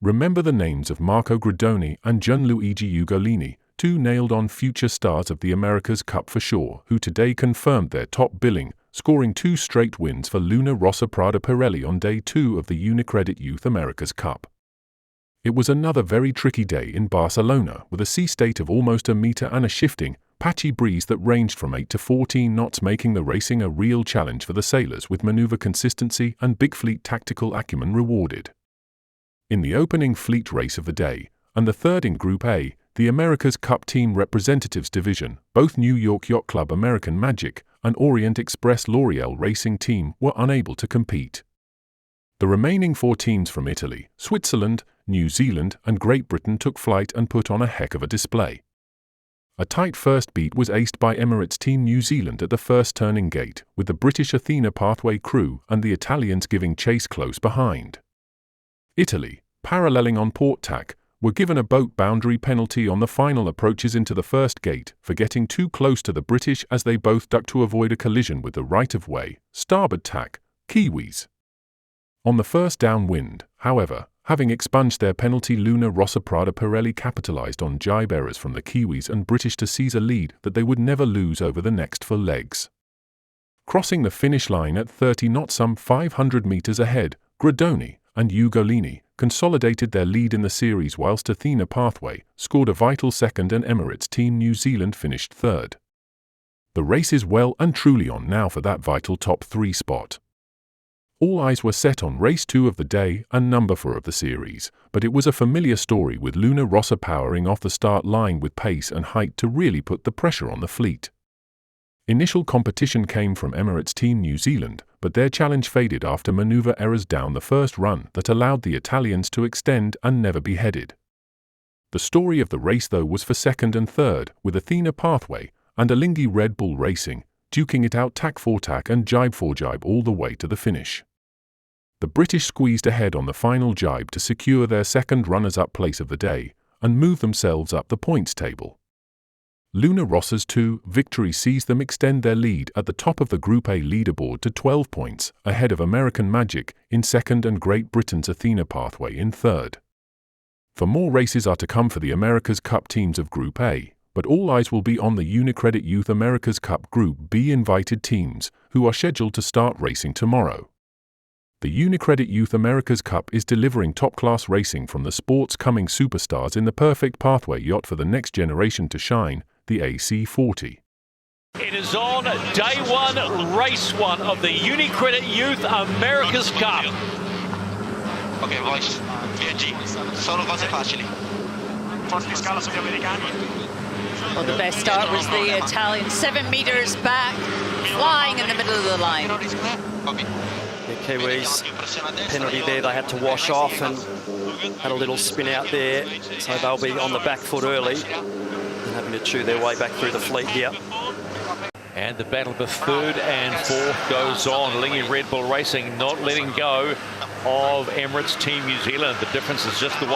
Remember the names of Marco Gridoni and Gianluigi Ugolini, two nailed-on future stars of the America's Cup for sure, who today confirmed their top billing, scoring 2 straight wins for Luna Rossa Prada Pirelli on day 2 of the Unicredit Youth America's Cup. It was another very tricky day in Barcelona, with a sea state of almost a metre and a shifting, patchy breeze that ranged from 8 to 14 knots, making the racing a real challenge for the sailors, with manoeuvre consistency and big fleet tactical acumen rewarded. In the opening fleet race of the day, and the third in Group A, the America's Cup Team Representatives Division, both New York Yacht Club American Magic and Orient Express L'Oreal Racing Team were unable to compete. The remaining 4 teams from Italy, Switzerland, New Zealand and Great Britain took flight and put on a heck of a display. A tight first beat was aced by Emirates Team New Zealand at the first turning gate, with the British Athena Pathway crew and the Italians giving chase close behind. Italy, paralleling on port tack, were given a boat boundary penalty on the final approaches into the first gate for getting too close to the British, as they both ducked to avoid a collision with the right-of-way, starboard tack, Kiwis. On the first downwind, however, having expunged their penalty, Luna Rossa Prada Pirelli capitalized on gybe errors from the Kiwis and British to seize a lead that they would never lose over the next 4 legs. Crossing the finish line at 30 knots, some 500 meters ahead, Gridoni and Ugolini consolidated their lead in the series, whilst Athena Pathway scored a vital second and Emirates Team New Zealand finished third. The race is well and truly on now for that vital top 3 spot. All eyes were set on race 2 of the day and number 4 of the series, but it was a familiar story, with Luna Rossa powering off the start line with pace and height to really put the pressure on the fleet. Initial competition came from Emirates Team New Zealand, but their challenge faded after manoeuvre errors down the first run that allowed the Italians to extend and never be headed. The story of the race, though, was for second and third, with Athena Pathway and Alinghi Red Bull Racing duking it out tack-for-tack and gybe-for-gybe all the way to the finish. The British squeezed ahead on the final gybe to secure their second runners-up place of the day and move themselves up the points table. Luna Rossa's 2 victories sees them extend their lead at the top of the Group A leaderboard to 12 points, ahead of American Magic in second and Great Britain's Athena Pathway in third. For more races are to come for the America's Cup teams of Group A, but all eyes will be on the Unicredit Youth America's Cup Group B invited teams, who are scheduled to start racing tomorrow. The Unicredit Youth America's Cup is delivering top-class racing from the sport's coming superstars in the perfect pathway yacht for the next generation to shine, the AC40. It is on day 1, race 1 of the Unicredit Youth America's Cup. Ok, boys, PNG, solo cose facili. Well, the best start was the Italian, 7 meters back, flying in the middle of the line. The Kiwis, penalty there, they had to wash off and had a little spin out there, so they'll be on the back foot early and having to chew their way back through the fleet here. And the battle for third and fourth goes on. Alinghi Red Bull Racing not letting go of Emirates Team New Zealand. The difference is just the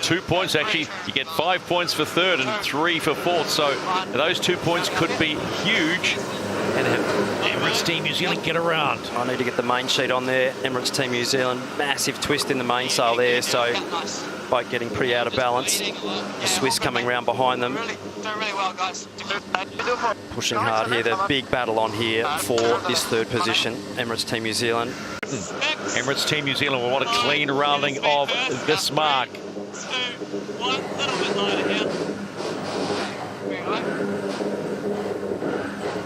2 points. Actually, you get 5 points for third and 3 for fourth. So those 2 points could be huge. And Emirates Team New Zealand get around. I need to get the main sheet on there. Emirates Team New Zealand, massive twist in the mainsail there, so boat getting pretty out of balance. The Swiss coming round behind them. Pushing hard here, the big battle on here for this third position, Emirates Team New Zealand. Emirates Team New Zealand will want a clean rounding of this mark.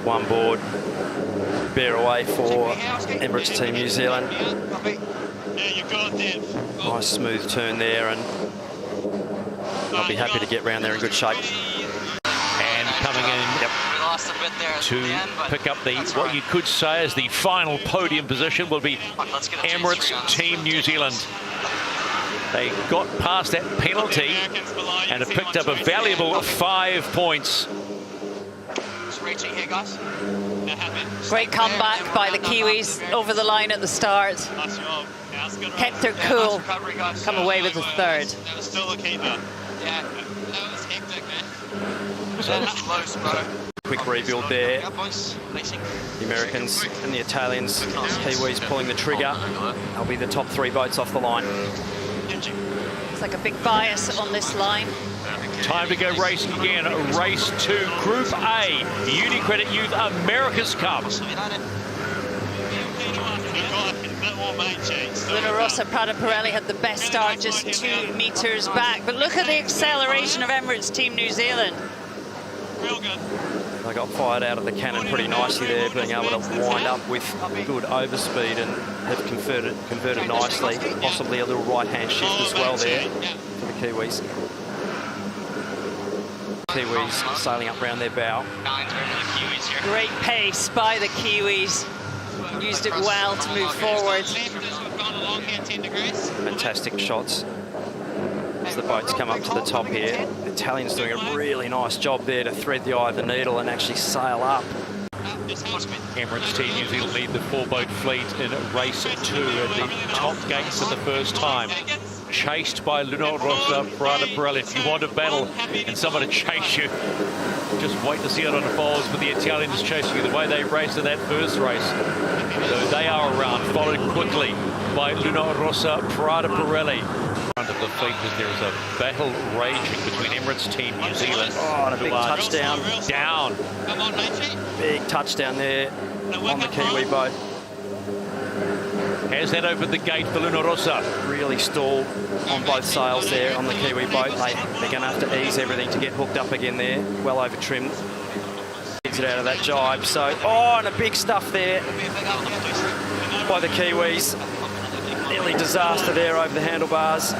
One board, bear away for Emirates Team New Zealand. Nice smooth turn there, and I'll be happy to get round there in good shape. And coming in to pick up the what you could say is the final podium position will be Emirates Team New Zealand. They got past that penalty and have picked up a valuable 5 points. Great comeback by the Kiwis over the line at the start. Kept their cool, come away with the third. Quick rebuild there. The Americans and the Italians, Kiwis pulling the trigger. They'll be the top 3 boats off the line. like a big bias on this line. Time to go racing again. Race 2, Group A, UniCredit Youth America's Cup. Luna Rossa Prada Pirelli had the best start, just 2 meters back. But look at the acceleration of Emirates Team New Zealand. Real good. They got fired out of the cannon pretty nicely there, being able to wind up with good overspeed and have converted nicely. Possibly a little right-hand shift as well there for the Kiwis. Kiwis sailing up round their bow. Great pace by the Kiwis. Used it well to move forward. Fantastic shots as the boats come up to the top here. The Italians doing a really nice job there to thread the eye of the needle and actually sail up. Emirates Team New Zealand lead the 4-boat fleet in race 2 at the top gates for the first time. Chased by Luna Rossa Prada Pirelli. If you want a battle and someone to chase you, just wait to see it unfold. But the Italians chasing you the way they raced in that first race. So they are around, followed quickly by Luna Rossa Prada Pirelli. Front of the fleet as there is a battle raging between Emirates Team New Zealand. Oh, and a big touchdown. Down. Big touchdown there on the Kiwi boat. Has that opened the gate for Luna Rossa? Really stalled on both sails there on the Kiwi boat. They're going to have to ease everything to get hooked up again there. Well over trimmed. Gets it out of that jibe. So, oh, and a big stuff there by the Kiwis. Nearly disaster there over the handlebars.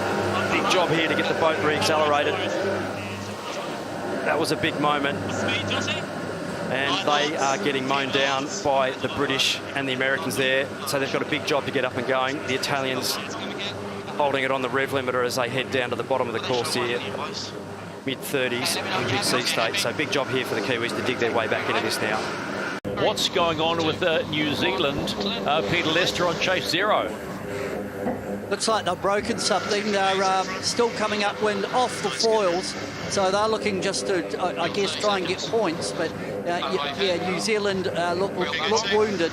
Big job here to get the boat re-accelerated. That was a big moment. And they are getting mown down by the British and the Americans there. So they've got a big job to get up and going. The Italians holding it on the rev limiter as they head down to the bottom of the course here. Mid-30s in big sea state. So big job here for the Kiwis to dig their way back into this now. What's going on with New Zealand? Peter Lester on chase 0. Looks like they've broken something. They're still coming upwind off the foils. So they're looking just to, I guess, try and get points. But yeah, New Zealand look wounded.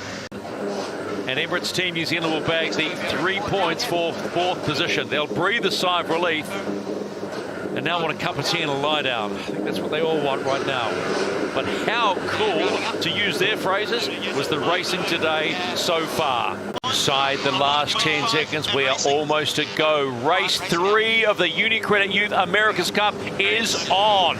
And Emirates Team New Zealand will bag the 3 points for 4th position. They'll breathe a sigh of relief and now want a cup of tea and a lie down. I think that's what they all want right now. But how cool, to use their phrases, was the racing today so far. Inside the last 10 seconds, we are almost to go. Race 3 of the UniCredit Youth America's Cup is on.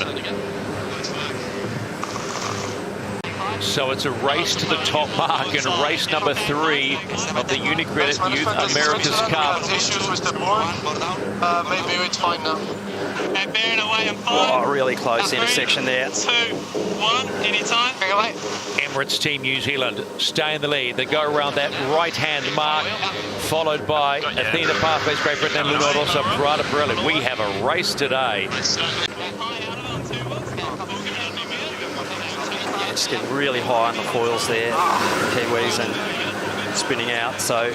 So it's a race to the top mark in race number 3 of the UniCredit Youth America's Cup. Issues with the board. Maybe it's fine now. And bearing away and oh, really close intersection there. 2, 1, anytime. Emirates Team New Zealand stay in the lead. They go around that right-hand mark, followed by Athena Pathway, Great Britain, and Luna Rossa Prada Pirelli. We have a race today. Just getting really high on the foils there, the Kiwis, and spinning out. So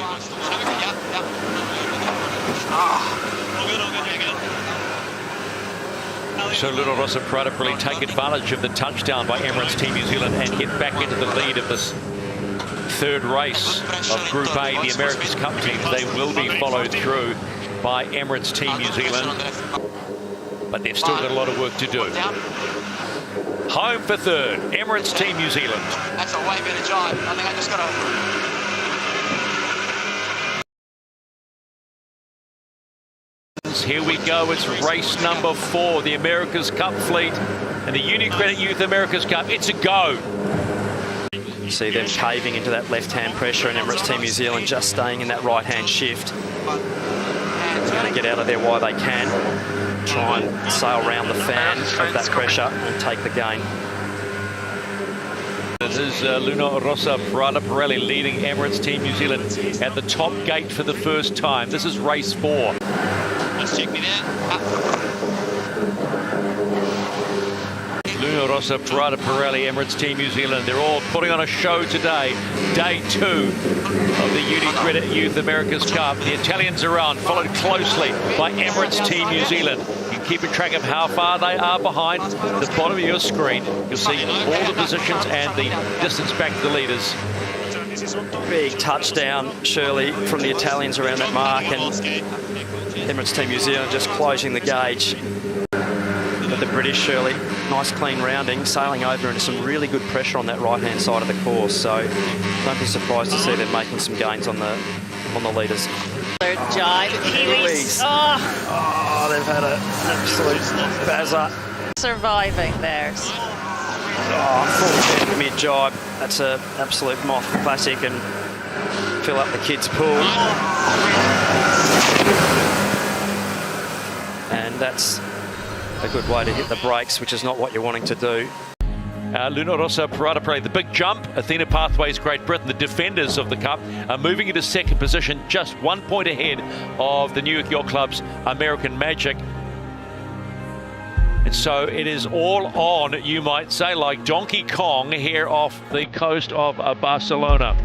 Luna Rossa Prada Pirelli take advantage of the touchdown by Emirates Team New Zealand and get back into the lead of this 3rd race of Group A, the America's Cup teams. They will be followed through by Emirates Team New Zealand, but they've still got a lot of work to do. Home for 3rd, Emirates Team New Zealand. That's a way better job. I think I just got to... Here we go, it's race number 4, the America's Cup fleet and the UniCredit Youth America's Cup. It's a go. You see them caving into that left-hand pressure, and Emirates Team New Zealand just staying in that right-hand shift. They're going to get out of there while they can. Try and sail around the fan of that pressure and take the gain. This is Luna Rossa Prada Pirelli leading Emirates Team New Zealand at the top gate for the first time. This is race 4. Let's check me there. Luna Rossa Prada Pirelli, Emirates Team New Zealand. They're all putting on a show today. Day 2 of the UniCredit Youth America's Cup. The Italians are on, followed closely by Emirates Team New Zealand. You keep a track of how far they are behind. At the bottom of your screen, you'll see all the positions and the distance back to the leaders. Big touchdown, Shirley, from the Italians around that mark, and Emirates Team New Zealand just closing the gauge. But the British, Shirley, nice clean rounding, sailing over into some really good pressure on that right-hand side of the course. So don't be surprised to see them making some gains on the leaders. Third gybe. Kiwis. Oh, they've had an absolute bazzer. Surviving theirs. Oh, unfortunate mid-gybe. That's an absolute moth classic and fill up the kids' pool. And that's a good way to hit the brakes, which is not what you're wanting to do. Luna Rossa Prada Pirelli, the big jump. Athena Pathways, Great Britain, the defenders of the Cup, are moving into second position, just 1 point ahead of the New York Yacht Club's American Magic. And so it is all on, you might say, like Donkey Kong here off the coast of Barcelona.